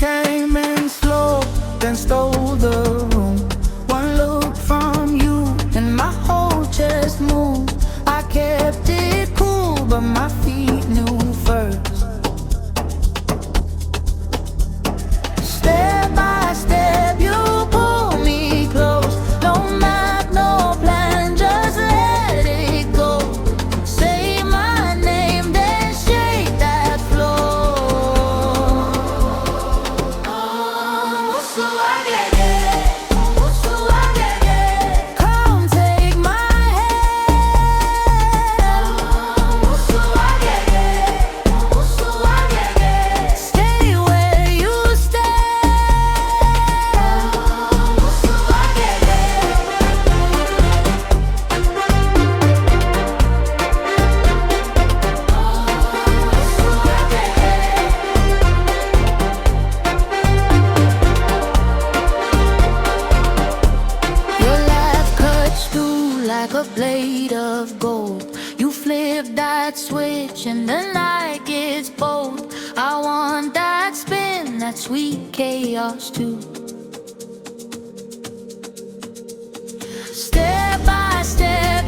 came in slow, then stole the room. One look from you and my whole chest moved. I kept it cool, but my feet knew first. Step by step you pull me close. No map, no plan, just let it go. Say my name, then shake that floor. Umusuwagege, Umusuwagege. Come take my hand. Umusuwagege, Umusuwagege. Stay where you stand. Umusuwagege. Your laugh cuts through like a blade of gold. You flip that switch and the night gets bold. I want that spin, that sweet chaos too. Step by step